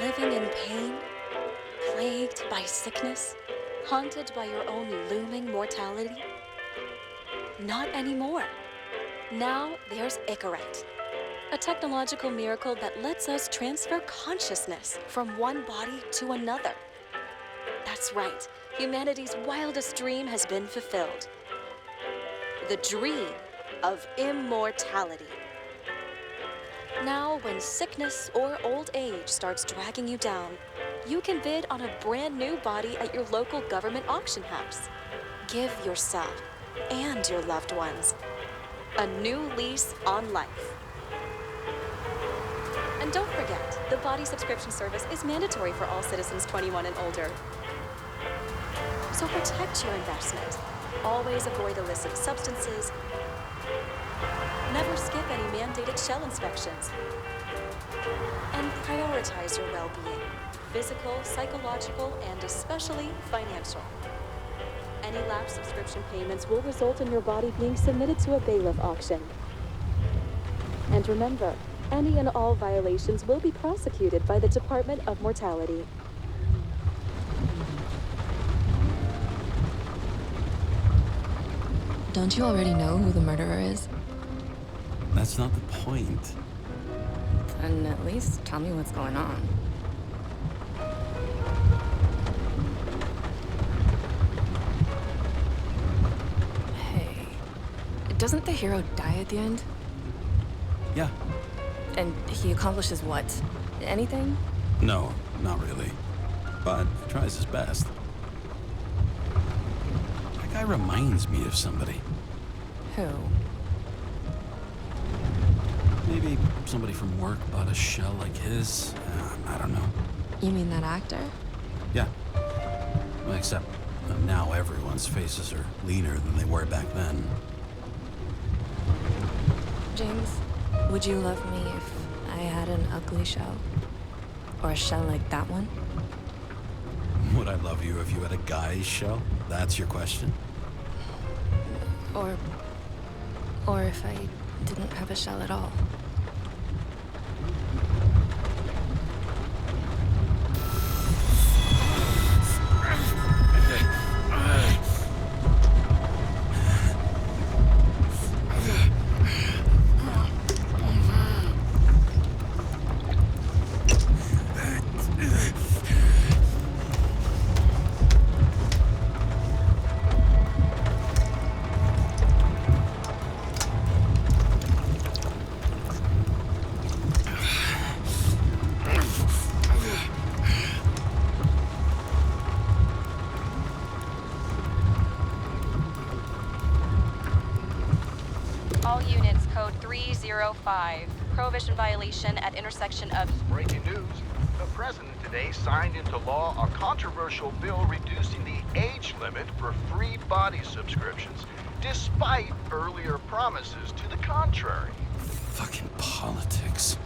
Living in pain, plagued by sickness, haunted by your own looming mortality? Not anymore. Now there's Icarite, a technological miracle that lets us transfer consciousness from one body to another. That's right, humanity's wildest dream has been fulfilled. The dream of immortality. Now, when sickness or old age starts dragging you down, you can bid on a brand new body at your local government auction house. Give yourself and your loved ones a new lease on life. And don't forget, the body subscription service is mandatory for all citizens 21 and older. So protect your investment. Always avoid illicit substances. Never skip any mandated shell inspections. And prioritize your well-being, physical, psychological, and especially financial. Any lapsed subscription payments will result in your body being submitted to a bailiff auction. And remember, any and all violations will be prosecuted by the Department of Mortality. Don't you already know who the murderer is? That's not the point. Then at least tell me what's going on. Hey, doesn't the hero die at the end? Yeah. And he accomplishes what? Anything? No, not really. But he tries his best. That guy reminds me of somebody. Who? Maybe somebody from work bought a shell like his. I don't know. You mean that actor? Yeah. Well, except now everyone's faces are leaner than they were back then. James, would you love me if I had an ugly shell? Or a shell like that one? Would I love you if you had a guy's shell? That's your question? Or if I didn't have a shell at all? All units, code 305. Prohibition violation at intersection of... Breaking news. The president today signed into law a controversial bill reducing the age limit for free body subscriptions, despite earlier promises to the contrary. Fucking politics.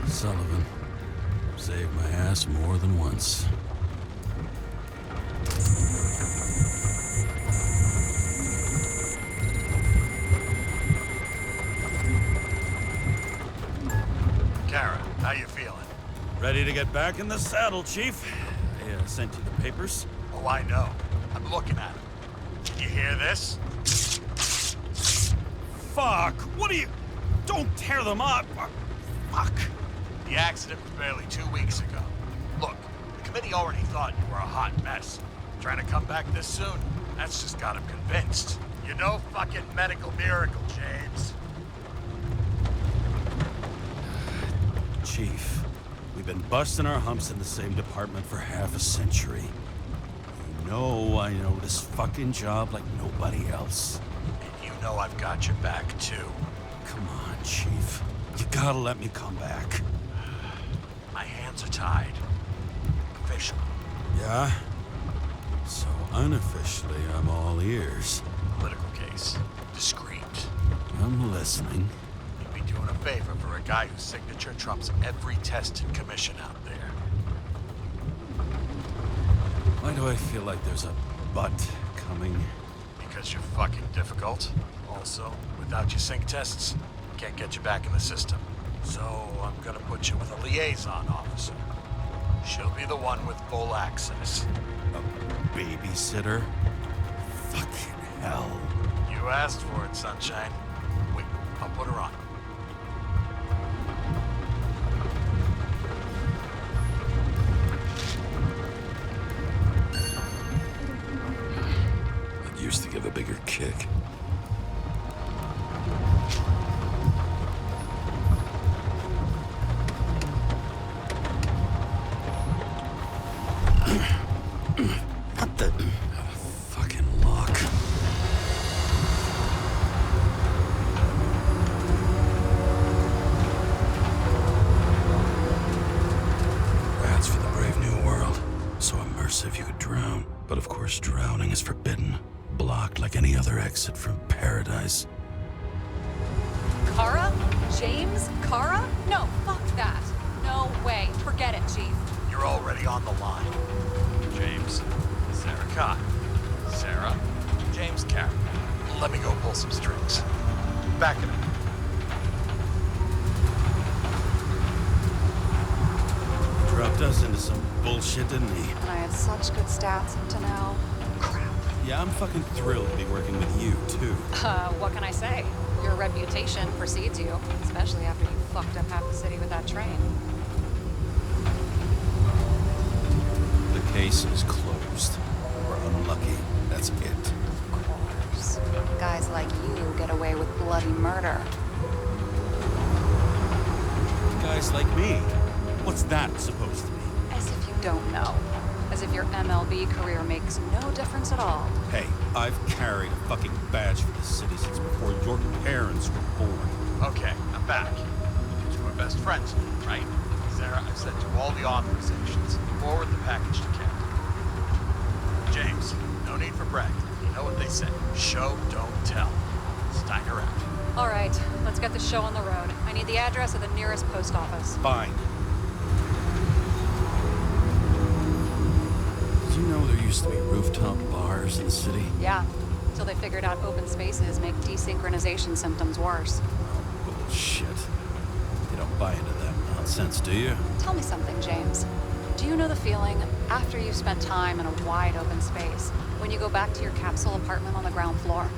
Sullivan. Saved my ass more than once. Kara, how you feeling? Ready to get back in the saddle, Chief. I sent you the papers. Oh, I know. I'm looking at them. Can you hear this? Fuck! What are you... Don't tear them up! Fuck! The accident was barely 2 weeks ago. Look, the committee already thought you were a hot mess. Trying to come back this soon? That's just got him convinced. You know, fucking medical miracle, James. Chief, we've been busting our humps in the same department for half a century. You know I know this fucking job like nobody else. And you know I've got your back, too. Come on, Chief. You gotta let me come back. My hands are tied. Officially. Yeah? So unofficially, I'm all ears. Political case. Discreet. I'm listening. You'd be doing a favor for a guy whose signature trumps every test and commission out there. Why do I feel like there's a but coming? Because you're fucking difficult. Also, without your sync tests, can't get you back in the system. So I'm gonna put you with a liaison officer. She'll be the one with full access. A babysitter? Fucking hell. You asked for it, Sunshine. Wait, I'll put her on. It used to give a bigger kick. What the fucking lock? Rats for the brave new world. So immersive you could drown. But of course drowning is forbidden. Blocked like any other exit from paradise. Kara? James? Kara? No, fuck that. No way. Forget it, Chief. You're already on the line. James, Sarah Cott. Sarah, James Carey. Let me go pull some strings. Back it up. Dropped us into some bullshit, didn't he? And I had such good stats up to now. Crap. Yeah, I'm fucking thrilled to be working with you, too. What can I say? Your reputation precedes you, especially after you fucked up half the city with that train. The case is closed. We're unlucky. That's it. Of course. Guys like you get away with bloody murder. Guys like me. What's that supposed to be? As if you don't know. As if your MLB career makes no difference at all. Hey, I've carried a fucking badge for the city since before your parents were born. Okay, I'm back. You two are best friends, right? Sarah, I've sent you all the authorizations. Forward the package to Kent. James, no need for bragging. You know what they say. Show, don't tell. Steiner out. All right, let's get the show on the road. I need the address of the nearest post office. Fine. Did you know there used to be rooftop bars in the city? Yeah, until they figured out open spaces make desynchronization symptoms worse. Bullshit. You don't buy into that nonsense, do you? Tell me something, James. Do you know the feeling after you've spent time in a wide open space when you go back to your capsule apartment on the ground floor?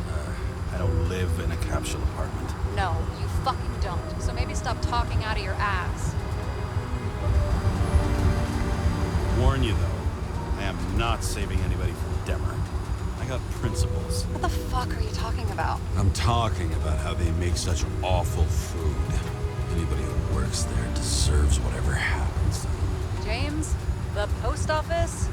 I don't live in a capsule apartment. No, you fucking don't. So maybe stop talking out of your ass. Warn you, though, I am not saving anybody from Demmer. I got principles. What the fuck are you talking about? I'm talking about how they make such awful food. Anybody who works there deserves whatever happens to them. James, the post office?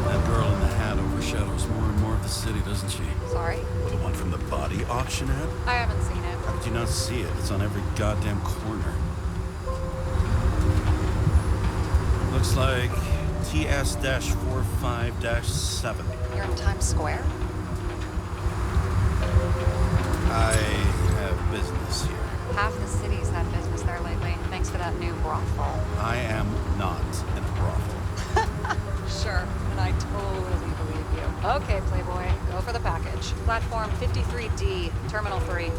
That girl in the hat overshadows more and more of the city, doesn't she? Sorry? Well, the one from the body auction ad? I haven't seen it. How did you not see it? It's on every goddamn corner. Looks like TS-45-7. You're in Times Square? I have business here. Half the city's had business there lately, thanks to that new brothel. I am not in a brothel. Sure, and I totally believe you. Okay, Playboy, go for the package. Platform 53D, Terminal 3.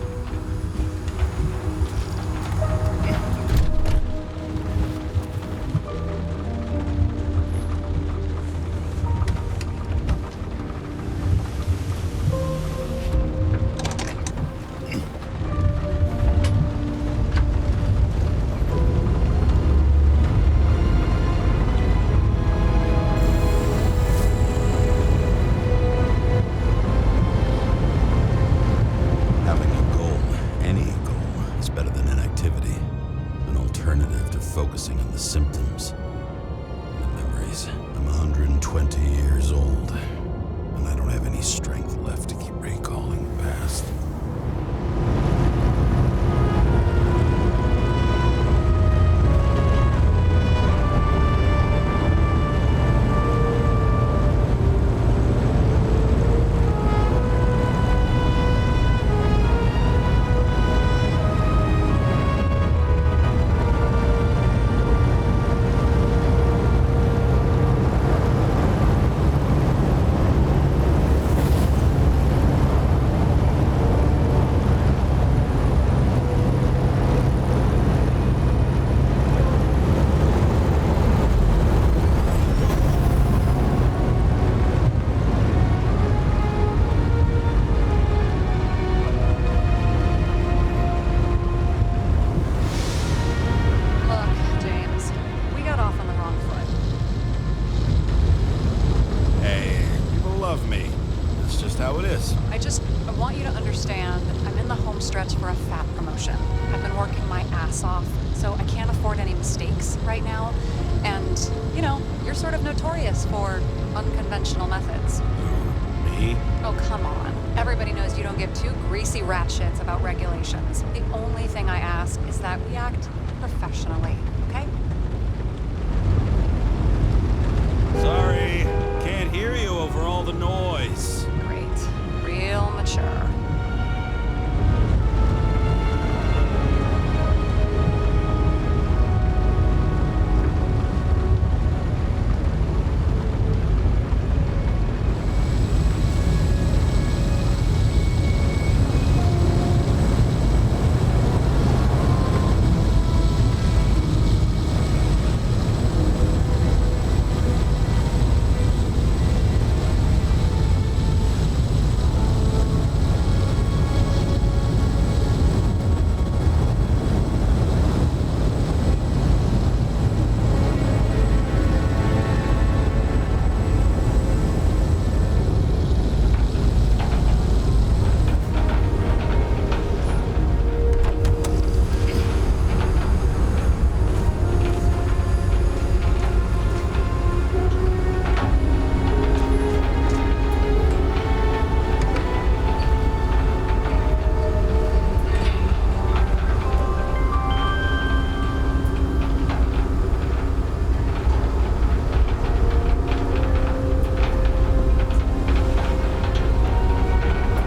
just how it is. I want you to understand I'm in the home stretch for a fat promotion. I've been working my ass off, so I can't afford any mistakes right now. And, you know, you're sort of notorious for unconventional methods. Me? Oh, come on. Everybody knows you don't give two greasy rat shits about regulations. The only thing I ask is that we act professionally, okay? Sorry, can't hear you over all the noise. Great. Real mature.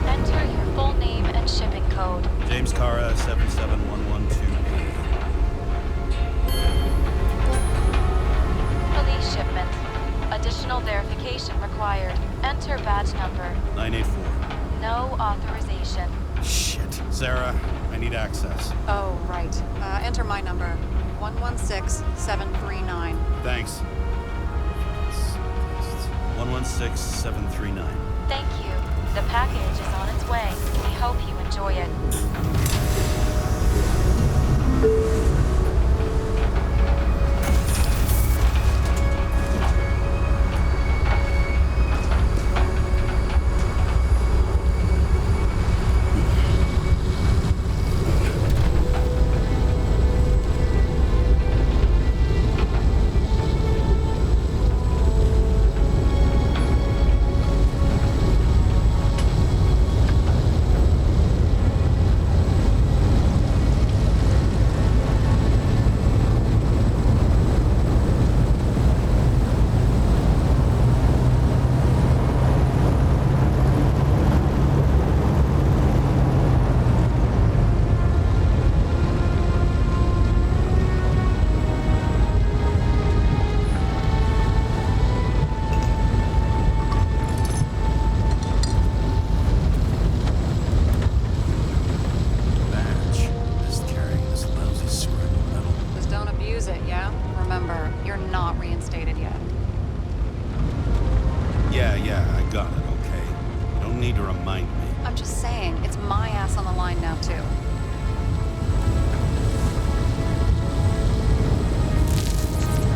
Enter your full name and shipping code. James Cara, 77112A. Police shipment. Additional verification required. Enter badge number. 984. No authorization. Shit. Sarah, I need access. Oh, right. Enter my number. 116739. Thanks. 116739. Thank you. The package is on its way. We hope you enjoy it. Badge. Just carrying this lousy scrap of metal. Just don't abuse it, yeah? Remember, you're not reinstated yet. Yeah, I got it, okay. You don't need to remind me. I'm just saying, it's my ass on the line now, too.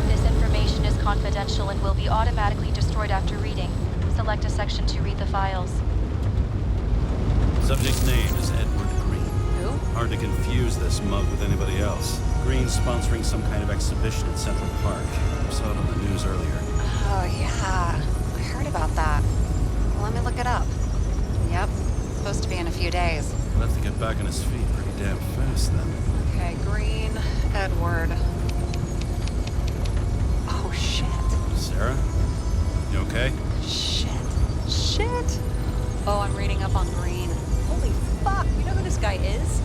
This information is confidential and will be automatically destroyed after reading. Select a section to read the files. Subject's name is Edward Green. Who? Hard to confuse this mug with anybody else. Green's sponsoring some kind of exhibition in Central Park. I saw it on the news earlier. Oh, yeah. I heard about that. Let me look it up. Yep. Supposed to be in a few days. We'll have to get back on his feet pretty damn fast then. Okay, Green, Edward. Oh, shit. Sarah? You okay? Shit. Oh, I'm reading up on Green. Holy fuck, you know who this guy is?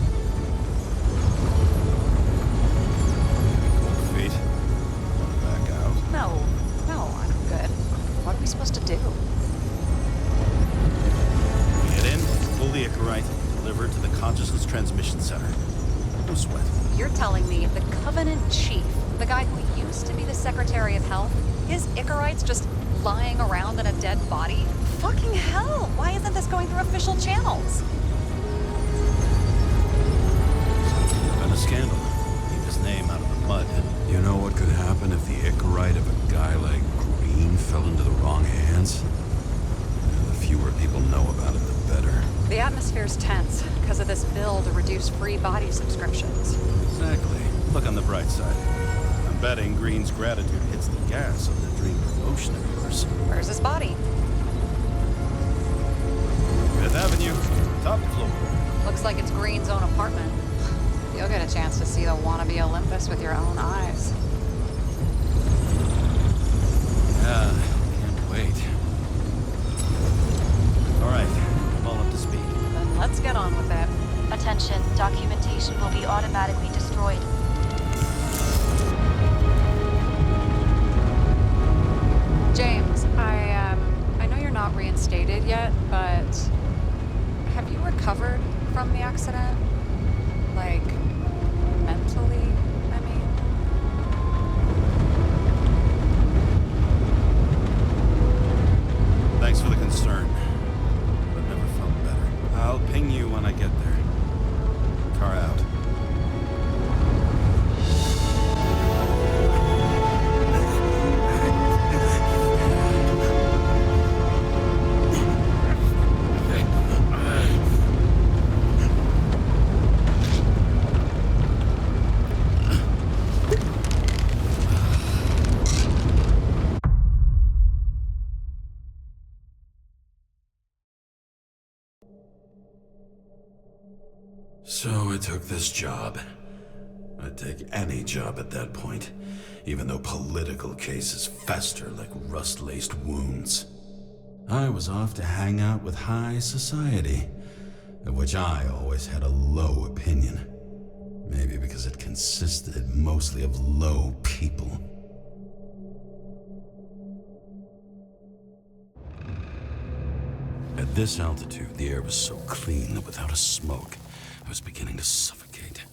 Cold feet. Want to back out? No, I'm good. What are we supposed to do? Get in, pull the Icarite, deliver it to the Consciousness Transmission Center. No sweat. You're telling me the Covenant Chief, the guy who used to be the Secretary of Health, his Icarite's just lying around in a dead body? Fucking hell! Why isn't this going through official channels? Been a scandal. Keep his name out of the mud. You know what could happen if the Icarite of a guy like Green fell into the wrong hands? The fewer people know about appears tense because of this bill to reduce free body subscriptions. Exactly. Look on the bright side. I'm betting Green's gratitude hits the gas of the dream promotion of yours. Where's his body? Fifth Avenue, top floor. Looks like it's Green's own apartment. You'll get a chance to see the wannabe Olympus with your own eyes. Yeah, can't wait. All right, I'm all up to speed. Then let's get on with it. Attention, documentation will be automatically destroyed. James, I know you're not reinstated yet, but have you recovered from the accident? Like, mentally, I mean? Thanks for the concern. But never felt better. I'll ping you when I get there. Car out. So I took this job. I'd take any job at that point, even though political cases fester like rust-laced wounds. I was off to hang out with high society, of which I always had a low opinion. Maybe because it consisted mostly of low people. At this altitude, the air was so clean that without a smoke, I was beginning to suffocate.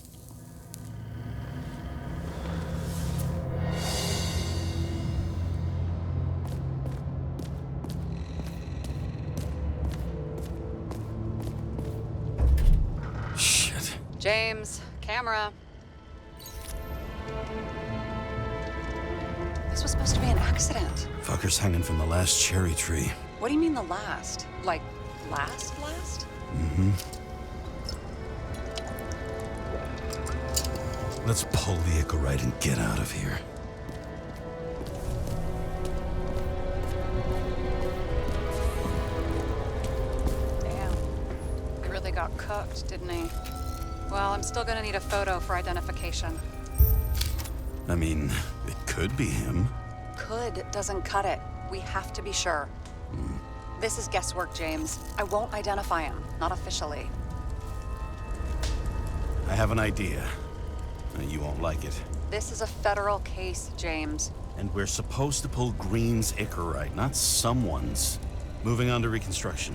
Shit. James, camera. This was supposed to be an accident. Fucker's hanging from the last cherry tree. What do you mean the last? Like, last? Mm-hmm. Let's pull the Icarite and get out of here. Damn. He really got cooked, didn't he? Well, I'm still gonna need a photo for identification. I mean, it could be him. Could doesn't cut it. We have to be sure. This is guesswork, James. I won't identify him, not officially. I have an idea. You won't like it. This is a federal case, James. And we're supposed to pull Green's Icarite, not someone's. Moving on to reconstruction.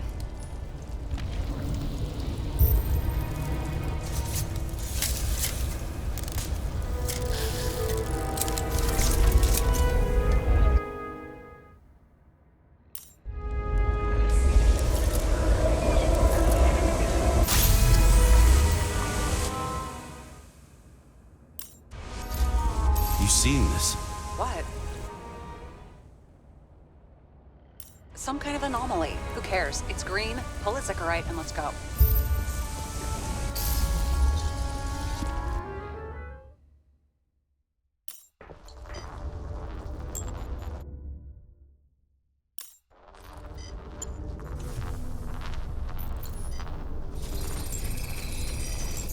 You seeing this? What? Some kind of anomaly. Who cares? It's green, pull its Icarite, and let's go.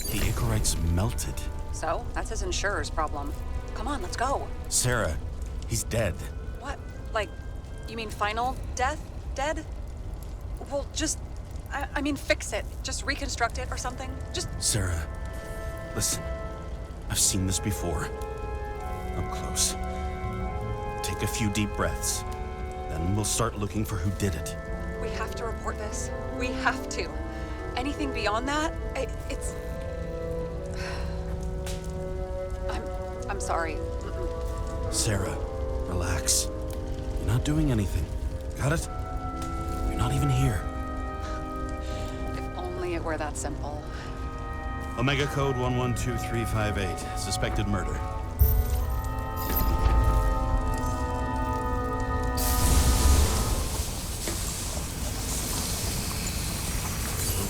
The Icarite's melted. So, that's his insurer's problem. Come on, let's go. Sarah, he's dead. What? Like, you mean final death? Dead? Well, just, I mean, fix it. Just reconstruct it or something. Just... Sarah, listen. I've seen this before. Up close. Take a few deep breaths. Then we'll start looking for who did it. We have to report this. We have to. Anything beyond that, it's... I'm sorry. Sarah, relax. You're not doing anything. Got it? You're not even here. If only it were that simple. Omega code 112358. Suspected murder.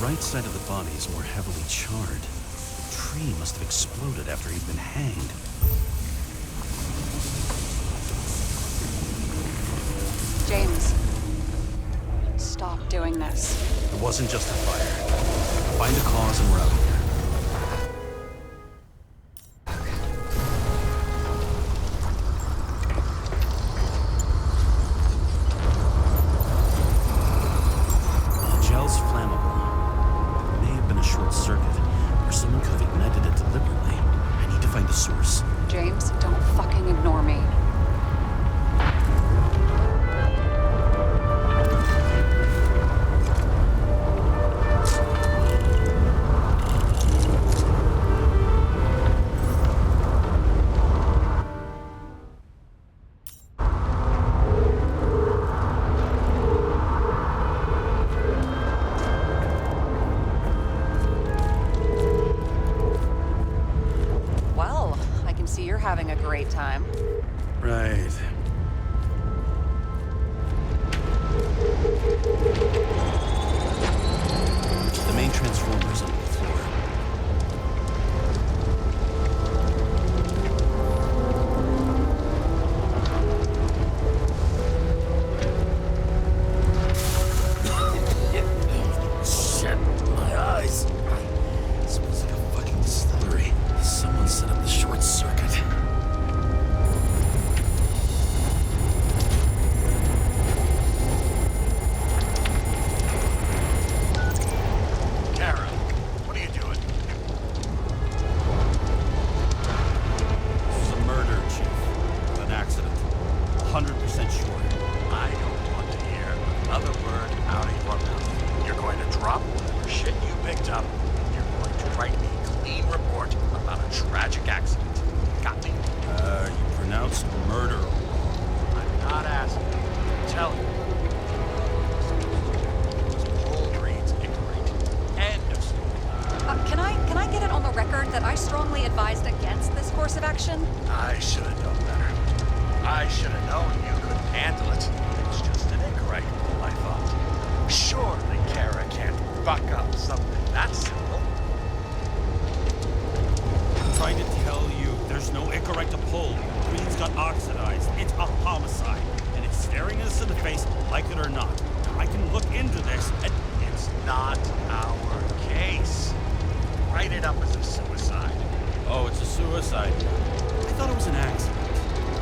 right side of the body is more heavily charred. The tree must have exploded after he'd been hanged. James, stop doing this. It wasn't just a fire. Find the cause and we're out of here. The gel's flammable. It may have been a short circuit, or someone could have ignited it deliberately. I need to find the source. James, don't fucking ignore me. Well, I can see you're having a great time. Right. The main transformer's on the floor. Shit, my eyes. It smells like a fucking distillery. Someone set up the short circuit. Kara, what are you doing? This is a murder, Chief. An accident. 100% sure. I don't want to hear another word out of your mouth. You're going to drop whatever shit you picked up. You're going to write me a clean report about a tragic accident. Got me? You pronounced murder wrong. I'm not asking. I'm telling you. Paul Green's ignorant. End of story. Can I get it on the record that I strongly advised against this course of action? I should have known better. I should have known you couldn't handle it. It's just an incorrect rule, I thought. Surely Kara can't fuck up something that simple. I'm trying to tell you, there's no Icarite to pull. Green's got oxidized. It's a homicide. And it's staring us in the face, like it or not. I can look into this and... It's not our case. Write it up as a suicide. Oh, it's a suicide. I thought it was an accident.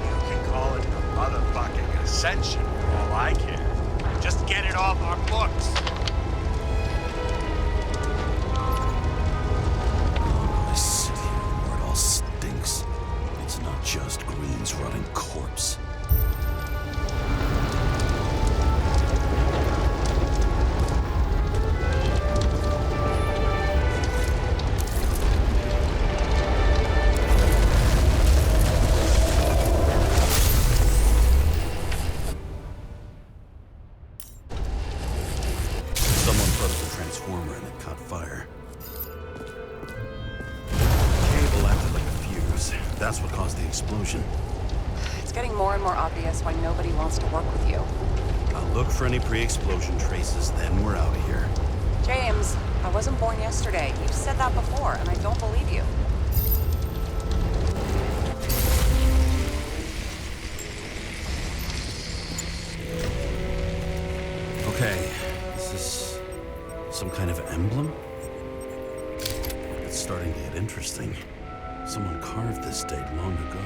You can call it the motherfucking ascension for all I care. Just get it off our books. I sit here where it all stinks. It's not just Green's rotting corpse. Someone froze the transformer and it caught fire. Cable acted like a fuse. That's what caused the explosion. It's getting more and more obvious why nobody wants to work with you. I'll look for any pre-explosion traces, then we're out of here. James, I wasn't born yesterday. You've said that before, and I don't believe you. Okay, is this some kind of emblem? It's starting to get interesting. Someone carved this date long ago.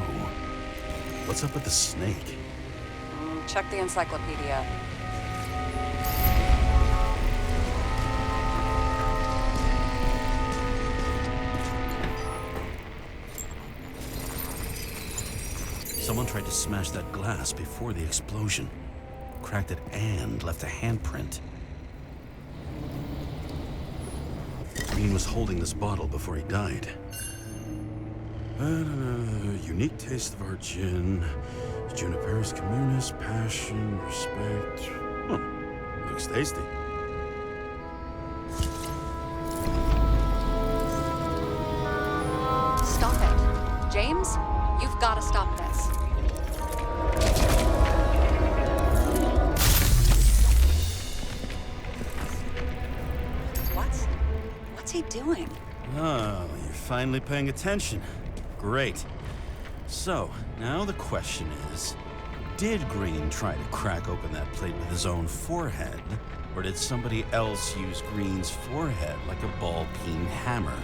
What's up with the snake? Check the encyclopedia. Someone tried to smash that glass before the explosion. Cracked it and left a handprint. Green was holding this bottle before he died. Unique taste of our gin. Juniper's communis, passion, respect. Looks tasty. Stop it. James, you've got to stop this. What? he doing? Oh, you're finally paying attention. Great. So, now the question is, did Green try to crack open that plate with his own forehead, or did somebody else use Green's forehead like a ball-peen hammer?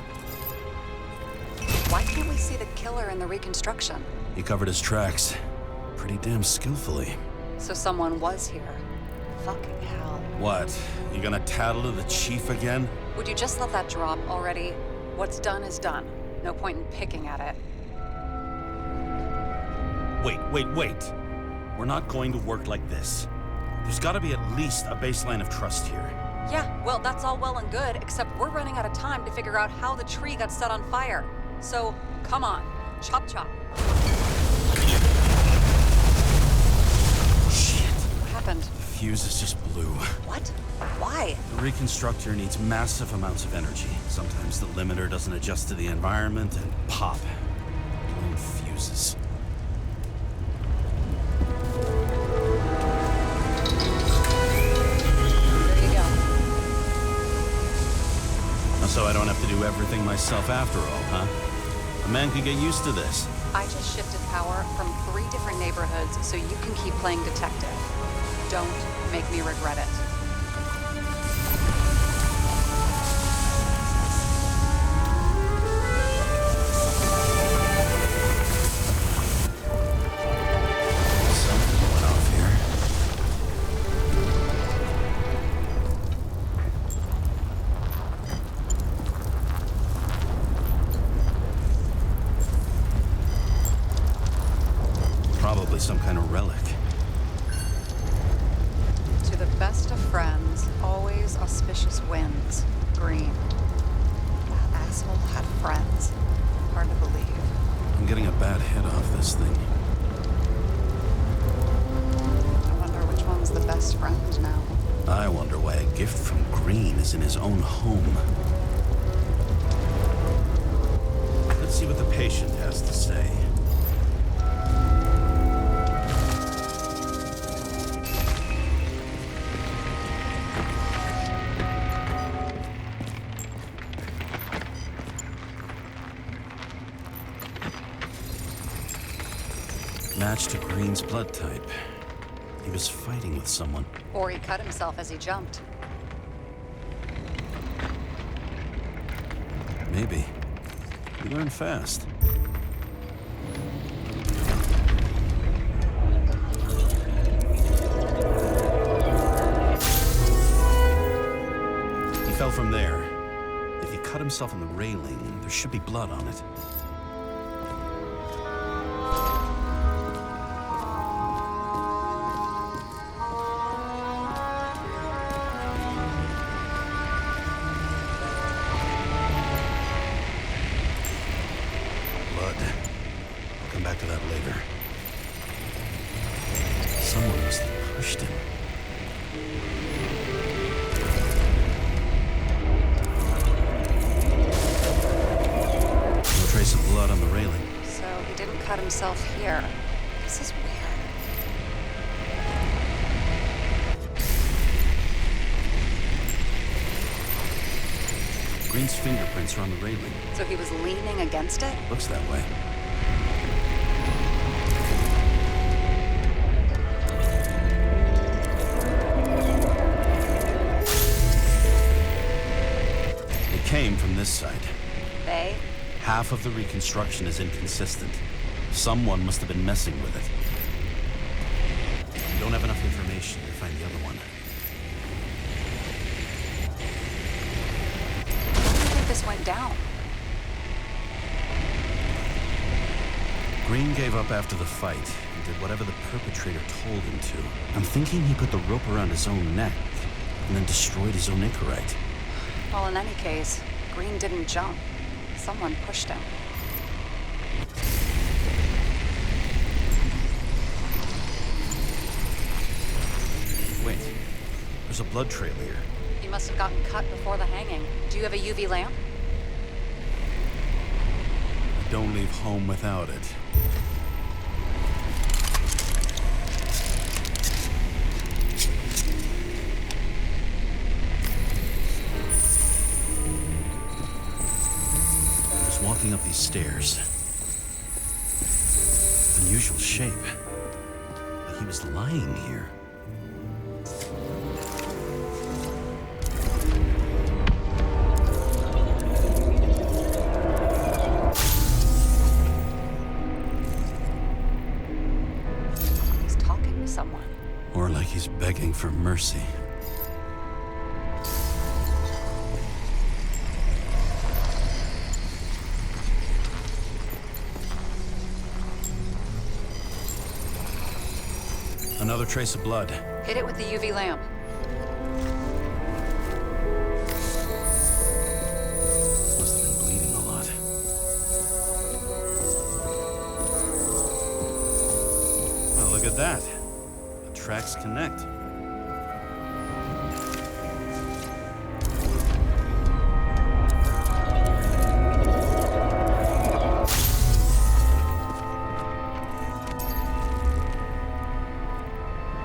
Why can't we see the killer in the reconstruction? He covered his tracks pretty damn skillfully. So someone was here. Fucking hell. What? You gonna tattle to the chief again? Would you just let that drop already? What's done is done. No point in picking at it. Wait. We're not going to work like this. There's gotta be at least a baseline of trust here. Yeah, well, that's all well and good, except we're running out of time to figure out how the tree got set on fire. So, come on. Chop chop. Shit. What happened? The fuses just blew. What? Why? The reconstructor needs massive amounts of energy. Sometimes the limiter doesn't adjust to the environment and pop. Blown fuses. There you go. So I don't have to do everything myself after all, huh? A man could get used to this. I just shifted power from 3 different neighborhoods so you can keep playing detective. Don't make me regret it. Something went off here. Probably some kind of relic. To the best of friends, always auspicious winds. Green. That asshole had friends. Hard to believe. I'm getting a bad hit off this thing. I wonder which one's the best friend now. I wonder why a gift from Green is in his own home. Let's see what the patient has to say. Match to Green's blood type. He was fighting with someone. Or he cut himself as he jumped. Maybe. You learn fast. He fell from there. If he cut himself on the railing, there should be blood on it. Blood. I'll come back to that later. Someone must have pushed him. No trace of blood on the railing. So he didn't cut himself here. This is weird. Green's fingerprints are on the railing. So he was leaning against it? Looks that way. It came from this side. They? Half of the reconstruction is inconsistent. Someone must have been messing with it. We don't have enough information to find the other one. How do you think this went down? Green gave up after the fight and did whatever the perpetrator told him to. I'm thinking he put the rope around his own neck and then destroyed his own Icarite. Well, in any case, Green didn't jump. Someone pushed him. Wait, there's a blood trail here. He must have gotten cut before the hanging. Do you have a UV lamp? Don't leave home without it. stairs. Unusual shape. Like he was lying here. He's talking to someone. Or like he's begging for mercy. Another trace of blood. Hit it with the UV lamp. Must have been bleeding a lot. Well, look at that. The tracks connect.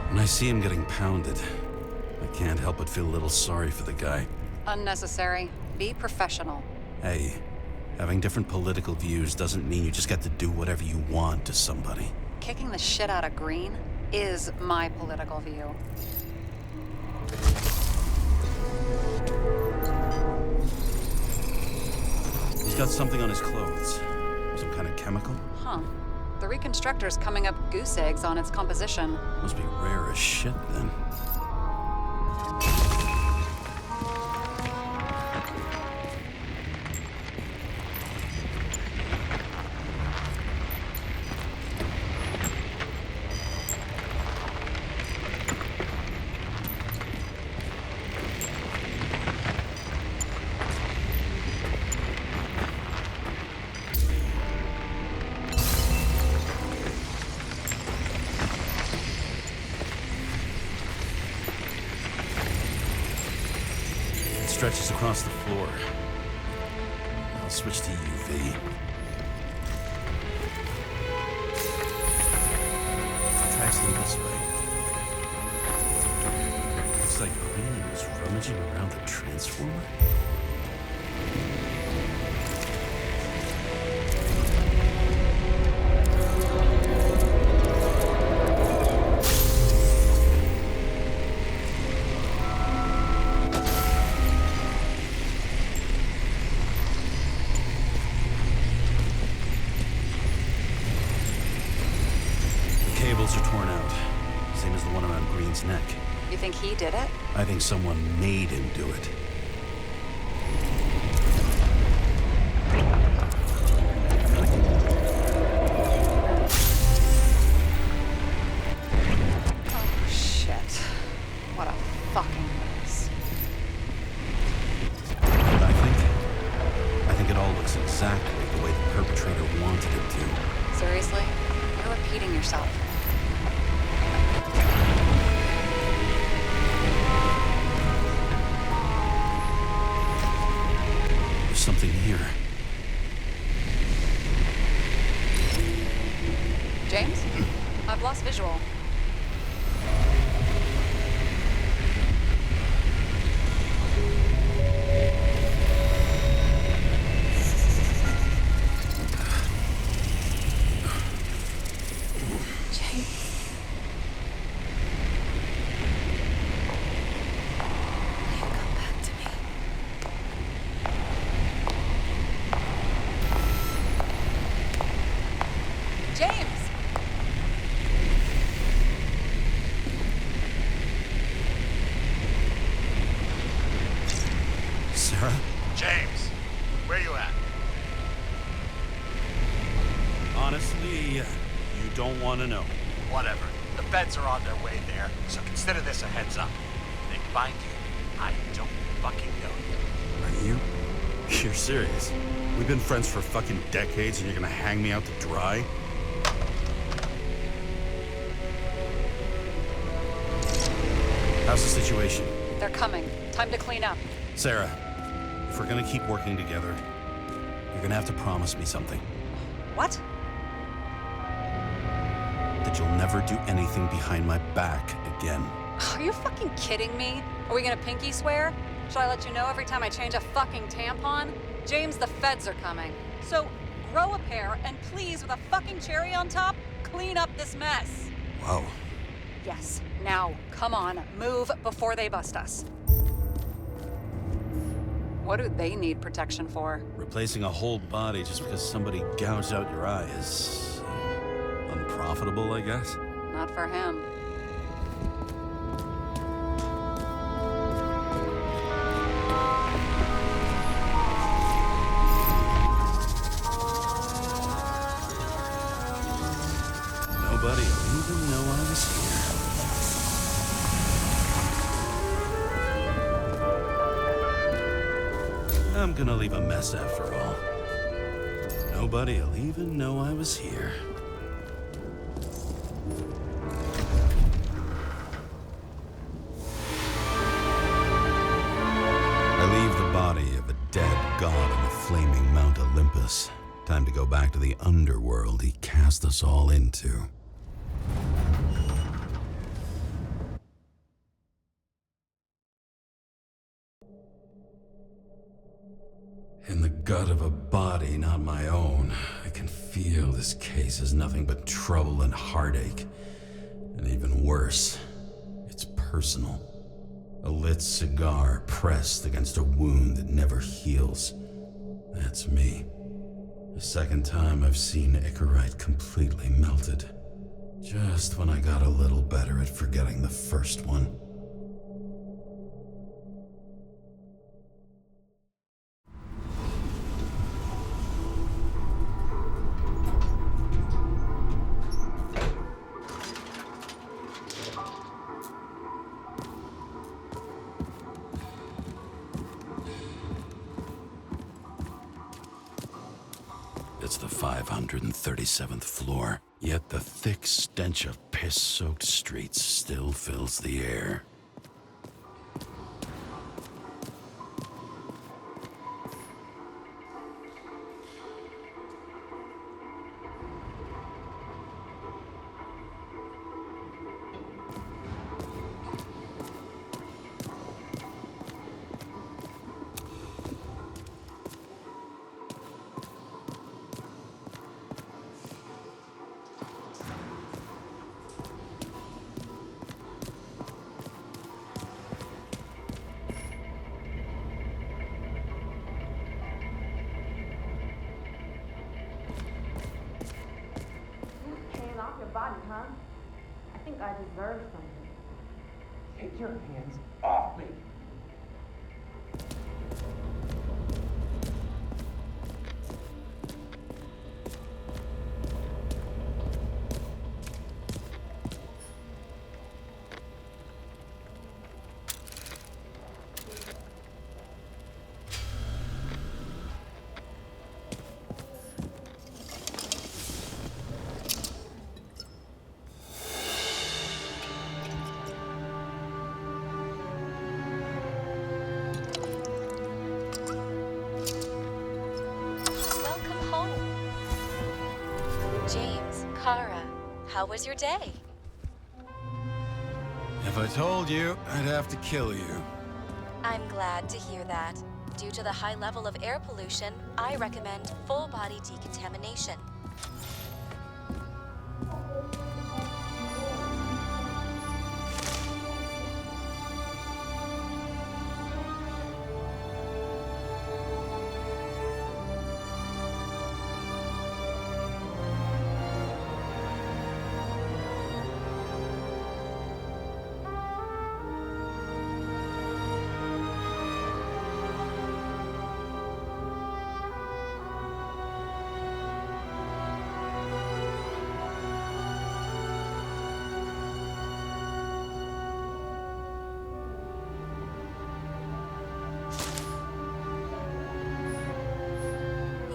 When I see him getting pounded, I can't help but feel a little sorry for the guy. Unnecessary. Be professional. Hey, having different political views doesn't mean you just get to do whatever you want to somebody. Kicking the shit out of Green is my political view. He's got something on his clothes. Some kind of chemical? Huh. The reconstructor's coming up goose eggs on its composition. Must be rare as shit then. Stretches across the floor. I'll switch to UV. Tracks lead this way. Looks like Green was rummaging around the transformer. Cables are torn out, same as the one around Green's neck. You think he did it? I think someone made him do it. Oh, shit. What a fucking mess. And I think it all looks exactly the way the perpetrator wanted it to. Seriously? You're repeating yourself. There's something here. James? I've lost visual. James! Sarah? James, where you at? Honestly, you don't want to know. Whatever. The feds are on their way there, so consider this a heads up. They can find you. I don't fucking know you. Are you? You're serious? We've been friends for fucking decades and you're gonna hang me out to dry? How's the situation? They're coming. Time to clean up. Sarah, if we're gonna keep working together, you're gonna have to promise me something. What? That you'll never do anything behind my back again. Are you fucking kidding me? Are we gonna pinky swear? Should I let you know every time I change a fucking tampon? James, the feds are coming. So, grow a pair, and please, with a fucking cherry on top, clean up this mess. Whoa. Yes, now, come on, move before they bust us. What do they need protection for? Replacing a whole body just because somebody gouged out your eye is unprofitable, I guess. Not for him. Nobody will even know I was here. I'm gonna leave a mess after all. Nobody will even know I was here. I leave the body of a dead god on the flaming Mount Olympus. Time to go back to the underworld he cast us all into. In the gut of a body not my own, I can feel this case is nothing but trouble and heartache. And even worse, it's personal. A lit cigar pressed against a wound that never heals. That's me. The second time I've seen Icarite completely melted. Just when I got a little better at forgetting the first one. It's the 537th floor, yet the thick stench of piss-soaked streets still fills the air. Body, huh? I think I deserve something. Take your hands off me! Kara, how was your day? If I told you, I'd have to kill you. I'm glad to hear that. Due to the high level of air pollution, I recommend full-body decontamination.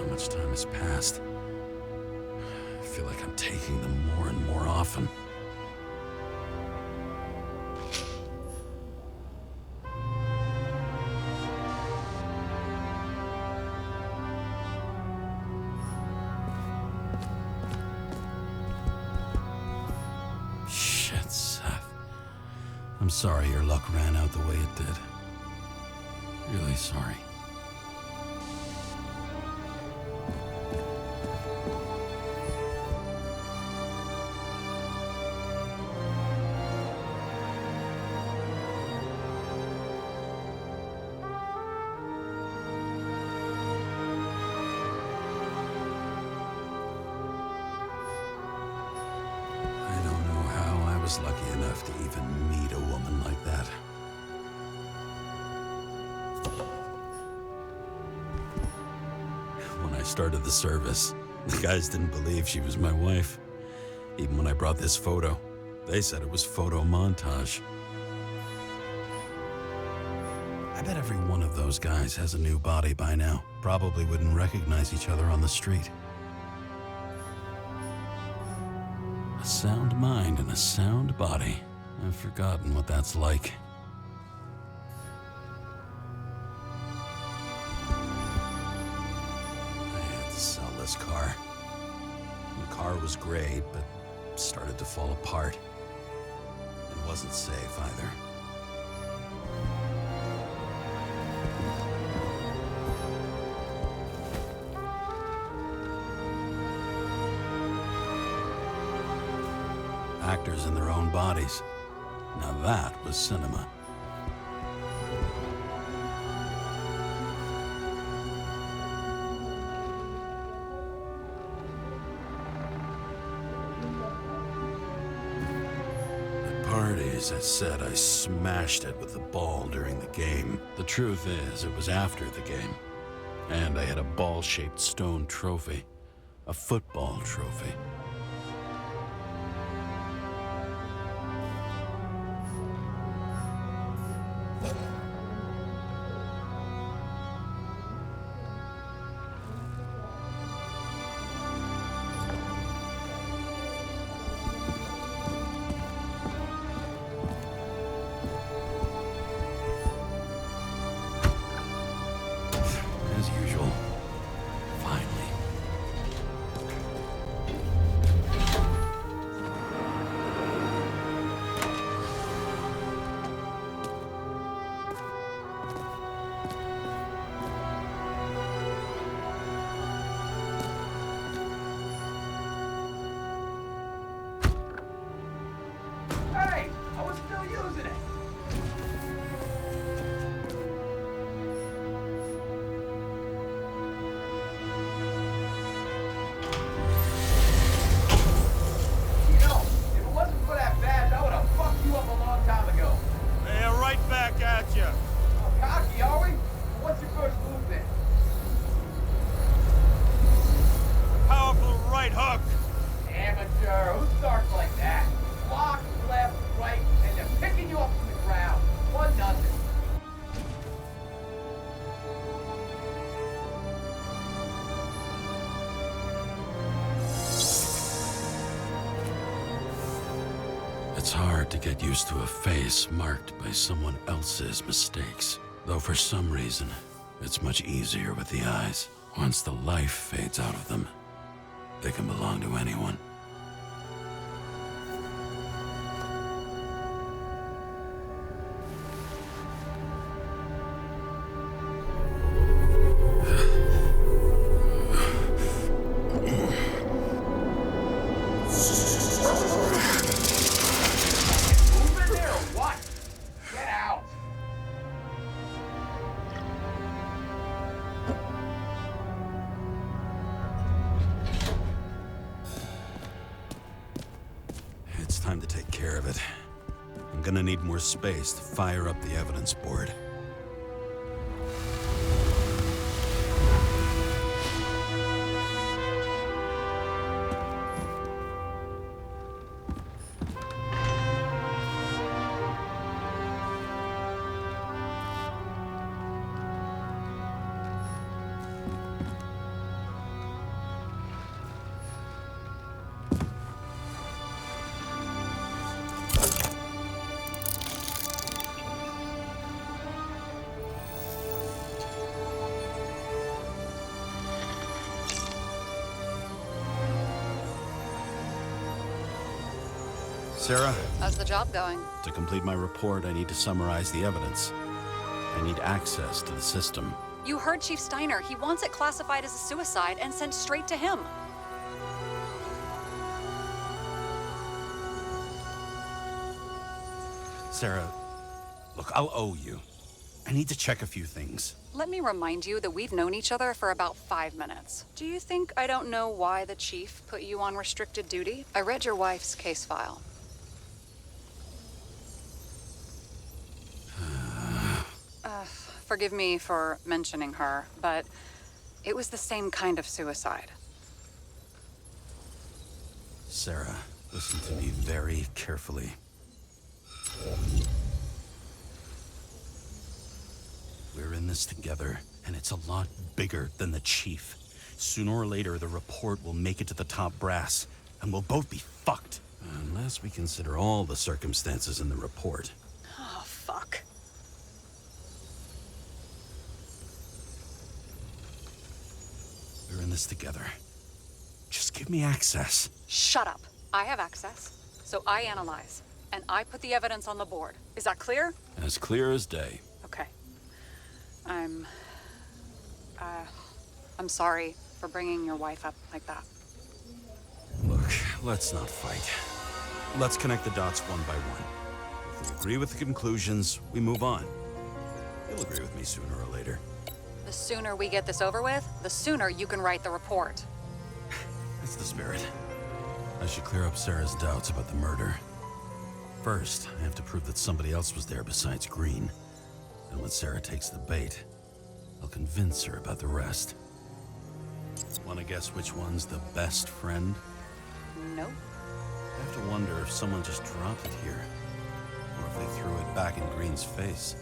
Much time has passed. I feel like I'm taking them more and more often. Shit, Seth. I'm sorry your luck ran out the way it did. Really sorry. started the service. The guys didn't believe she was my wife. Even when I brought this photo, they said it was photo montage. I bet every one of those guys has a new body by now. Probably wouldn't recognize each other on the street. A sound mind and a sound body. I've forgotten what that's like. I had to sell this car. The car was great, but started to fall apart. It wasn't safe either. Actors in their own bodies. Now that was cinema. At parties, I said I smashed it with the ball during the game. The truth is, it was after the game. And I had a ball-shaped stone trophy. A football trophy. As usual. Finally. Hey, I was still using it. You know, if it wasn't for that badge, I would have fucked you up a long time ago. They're right back at you. Oh, cocky, are we? What's your first move then? Powerful right hook. Amateur. Who starts like that? Block, left, right, and they're picking you up from the ground. 1-0. It's hard to get used to a face marked by someone else's mistakes. Though for some reason, it's much easier with the eyes. Once the life fades out of them, they can belong to anyone. Move in there or what? Get out. It's time to take care of it. I'm gonna need more space to fire up the evidence board. Sarah, How's the job going? to complete my report, I need to summarize the evidence. I need access to the system. You heard Chief Steiner. He wants it classified as a suicide and sent straight to him. Sarah, look, I'll owe you. I need to check a few things. Let me remind you that we've known each other for about 5 minutes. Do you think I don't know why the chief put you on restricted duty? I read your wife's case file. Forgive me for mentioning her, but It was the same kind of suicide. Sarah, listen to me very carefully. We're in this together, and it's a lot bigger than the chief. Sooner or later, the report will make it to the top brass, and we'll both be fucked. Unless we consider all the circumstances in the report. Oh, fuck. We're in this together. Just give me access. Shut up. I have access, so I analyze, and I put the evidence on the board. Is that clear? As clear as day. Okay. I'm sorry for bringing your wife up like that. Look, let's not fight. Let's connect the dots one by one. If we agree with the conclusions, we move on. You'll agree with me sooner or later. The sooner we get this over with, the sooner you can write the report. That's the spirit. I should clear up Sarah's doubts about the murder. First, I have to prove that somebody else was there besides Green. And when Sarah takes the bait, I'll convince her about the rest. Want to guess which one's the best friend? Nope. I have to wonder if someone just dropped it here, or if they threw it back in Green's face.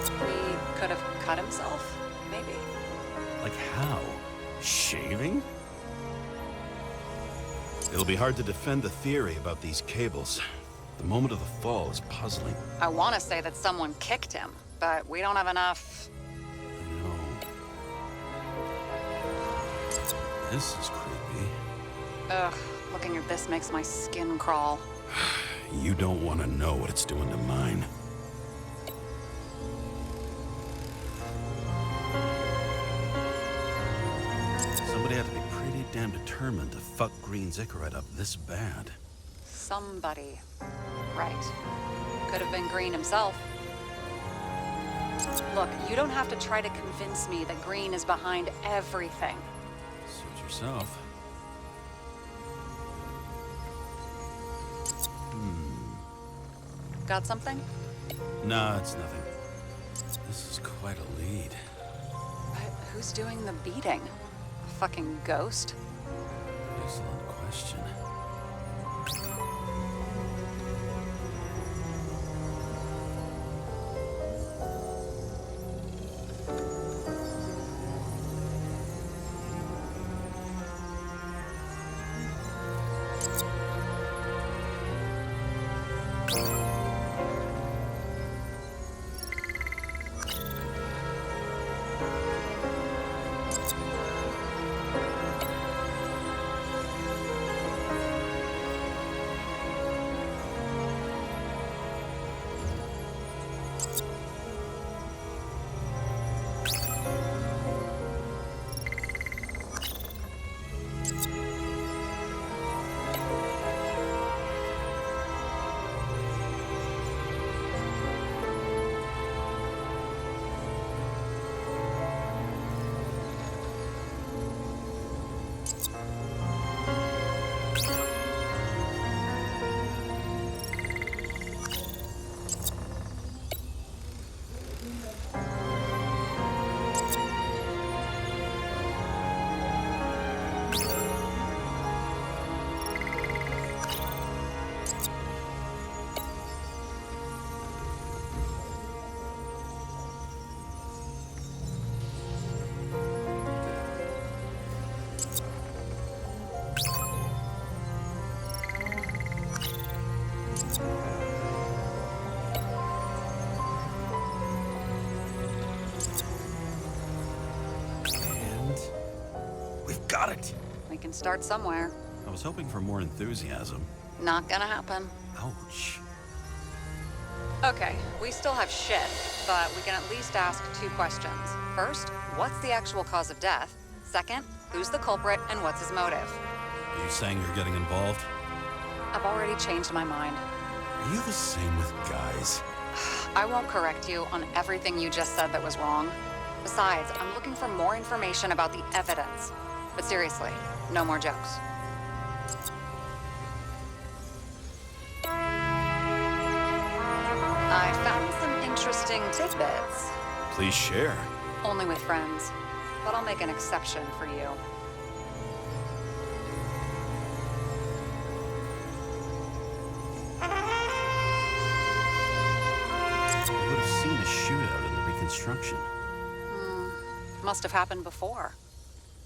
He could have cut himself, maybe? Like how? Shaving? It'll be hard to defend the theory about these cables. The moment of the fall is puzzling. I want to say that someone kicked him, but we don't have enough. I know. This is creepy. Ugh, looking at this makes my skin crawl. You don't want to know what it's doing to mine. Somebody had to be pretty damn determined to fuck Green's Icarite up this bad. Somebody. Right. Could have been Green himself. Look, you don't have to try to convince me that Green is behind everything. Suit yourself. Got something? Nah, it's nothing. This is quite a lead. But who's doing the beating? A fucking ghost? Excellent question. Got it! We can start somewhere. I was hoping for more enthusiasm. Not gonna happen. Ouch. Okay, we still have shit, but we can at least ask 2 questions. First, what's the actual cause of death? Second, who's the culprit and what's his motive? Are you saying you're getting involved? I've already changed my mind. Are you the same with guys? I won't correct you on everything you just said that was wrong. Besides, I'm looking for more information about the evidence. But seriously, no more jokes. I found some interesting tidbits. Please share. Only with friends. But I'll make an exception for you. You would have seen a shootout in the reconstruction. Must have happened before.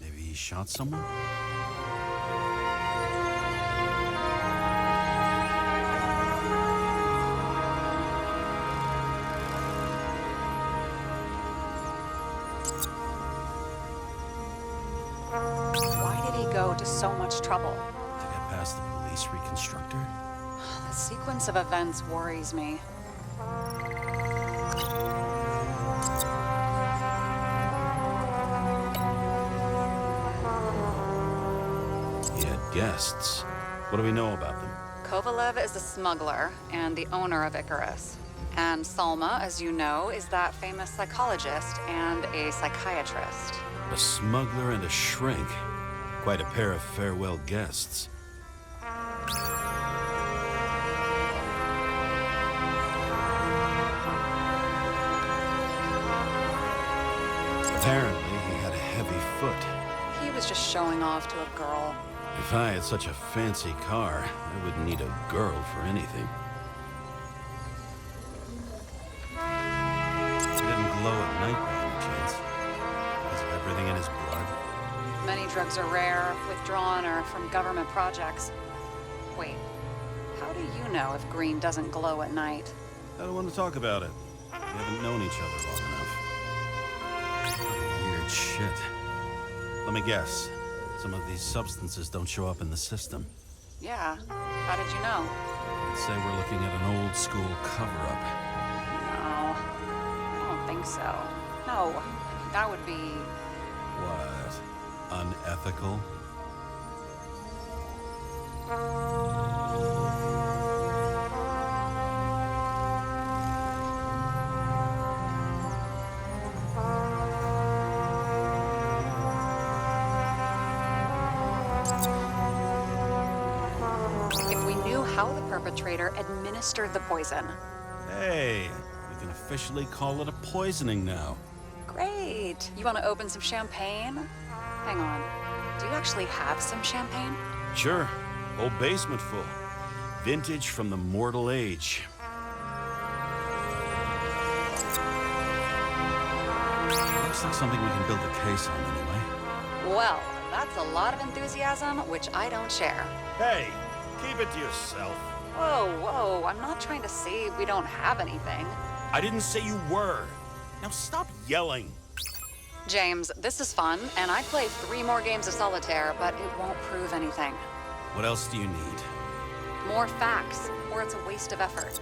Maybe he shot someone? Why did he go to so much trouble? To get past the police reconstructor? The sequence of events worries me. He had guests. What do we know about them? Kovalev is a smuggler and the owner of Icarus. And Salma, as you know, is that famous psychologist and a psychiatrist. A smuggler and a shrink. Quite a pair of farewell guests. Apparently, he had a heavy foot. He was just showing off to a girl. If I had such a fancy car, I wouldn't need a girl for anything. He didn't glow at night by any chance. Because of everything in his blood. Many drugs are rare, withdrawn, or from government projects. Wait, how do you know if green doesn't glow at night? I don't want to talk about it. We haven't known each other long enough. Weird shit. Let me guess. Some of these substances don't show up in the system. Yeah, how did you know? I'd say we're looking at an old school cover-up. No, I don't think so. No, that would be... What? Unethical? If we knew how the perpetrator administered the poison. Hey, we can officially call it a poisoning now. Great. You want to open some champagne? Hang on. Do you actually have some champagne? Sure. Whole basement full. Vintage from the mortal age. Looks like something we can build a case on anyway. Well, that's a lot of enthusiasm, which I don't share. Hey, keep it to yourself. Whoa, whoa, I'm not trying to say we don't have anything. I didn't say you were. Now stop yelling. James, this is fun, and I'd play 3 more games of solitaire, but it won't prove anything. What else do you need? More facts, or it's a waste of effort.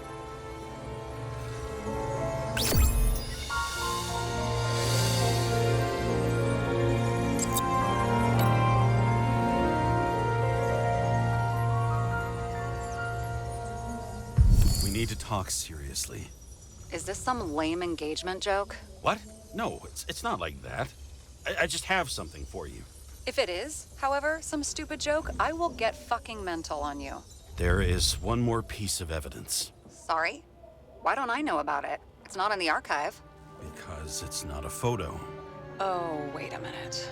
We need to talk seriously. Is this some lame engagement joke? What? No, it's not like that. I just have something for you. If it is, however, some stupid joke, I will get fucking mental on you. There is one more piece of evidence. Sorry? Why don't I know about it? It's not in the archive. Because it's not a photo. Oh, wait a minute.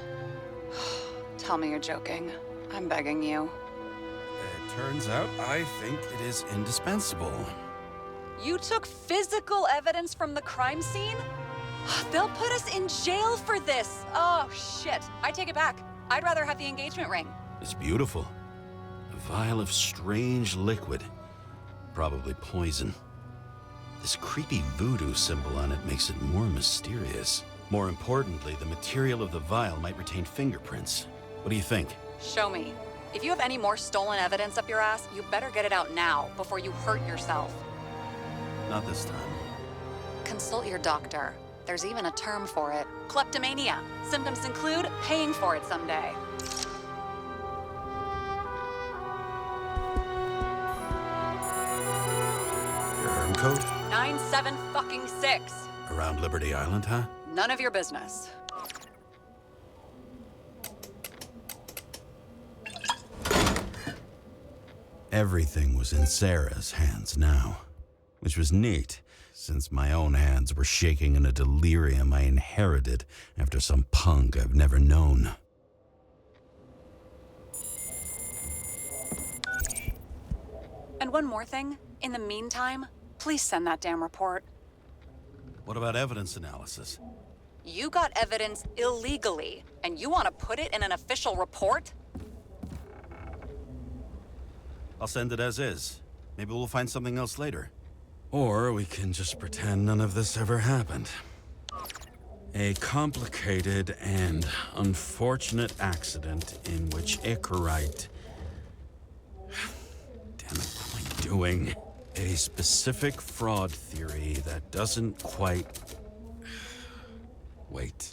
Tell me you're joking. I'm begging you. It turns out I think it is indispensable. You took physical evidence from the crime scene? They'll put us in jail for this. Oh, shit. I take it back. I'd rather have the engagement ring. It's beautiful. A vial of strange liquid. Probably poison. This creepy voodoo symbol on it makes it more mysterious. More importantly, the material of the vial might retain fingerprints. What do you think? Show me. If you have any more stolen evidence up your ass, you better get it out now before you hurt yourself. Not this time. Consult your doctor. There's even a term for it. Kleptomania. Symptoms include paying for it someday. Your herm code? 97-fucking-6. Around Liberty Island, huh? None of your business. Everything was in Sarah's hands now. which was neat, since my own hands were shaking in a delirium I inherited after some punk I've never known. And one more thing. In the meantime, please send that damn report. What about evidence analysis? You got evidence illegally, and you want to put it in an official report? I'll send it as is. Maybe we'll find something else later. Or we can just pretend none of this ever happened. A complicated and unfortunate accident in which Icarite... Damn it, what am I doing? A specific fraud theory that doesn't quite... Wait.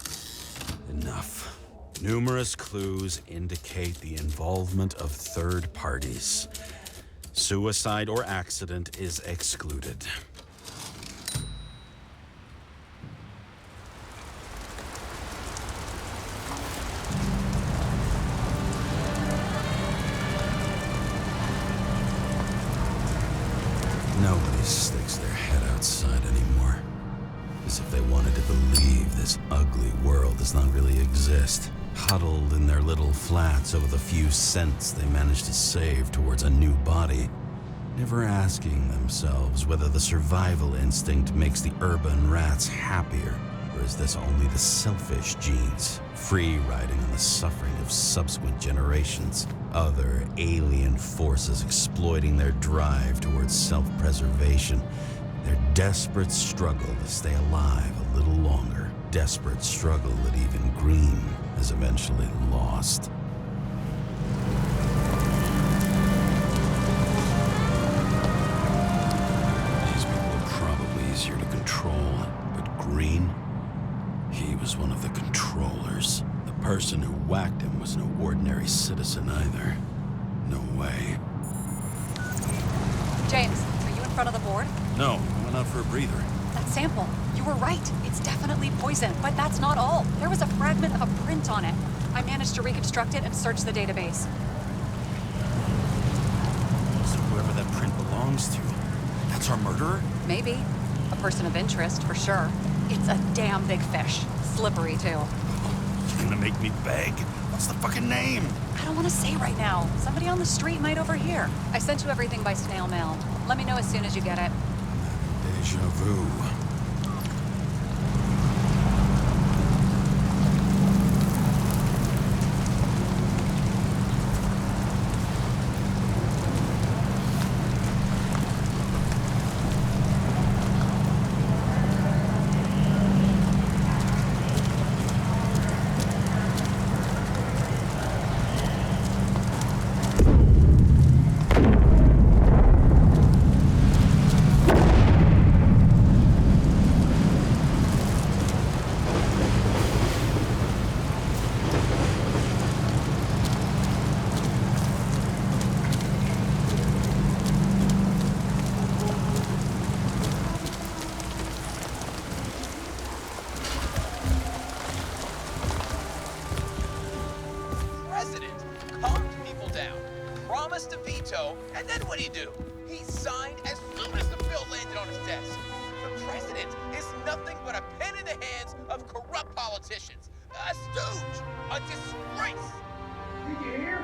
Enough. Numerous clues indicate the involvement of third parties. Suicide or accident is excluded. Nobody sticks their head outside anymore. As if they wanted to believe this ugly world does not really exist. Huddled in their little flats over the few cents they managed to save towards a new body. Never asking themselves whether the survival instinct makes the urban rats happier, or is this only the selfish genes, free riding on the suffering of subsequent generations? Other alien forces exploiting their drive towards self-preservation. Their desperate struggle to stay alive a little longer. Desperate struggle that even Green has eventually lost. These people are probably easier to control, but Green, he was one of the controllers. The person who whacked him was no ordinary citizen either. No way. James, are you in front of the board? No, I went out for a breather. That sample. You were right. It's definitely poison, but that's not all. There was a fragment of a print on it. I managed to reconstruct it and search the database. So whoever that print belongs to, that's our murderer? Maybe. A person of interest, for sure. It's a damn big fish. Slippery, too. You're gonna make me beg? What's the fucking name? I don't want to say right now. Somebody on the street might overhear. I sent you everything by snail mail. Let me know as soon as you get it. Deja vu. Promised to veto, and then what do? He signed as soon as the bill landed on his desk. The president is nothing but a pen in the hands of corrupt politicians. A stooge. A disgrace. Did you hear?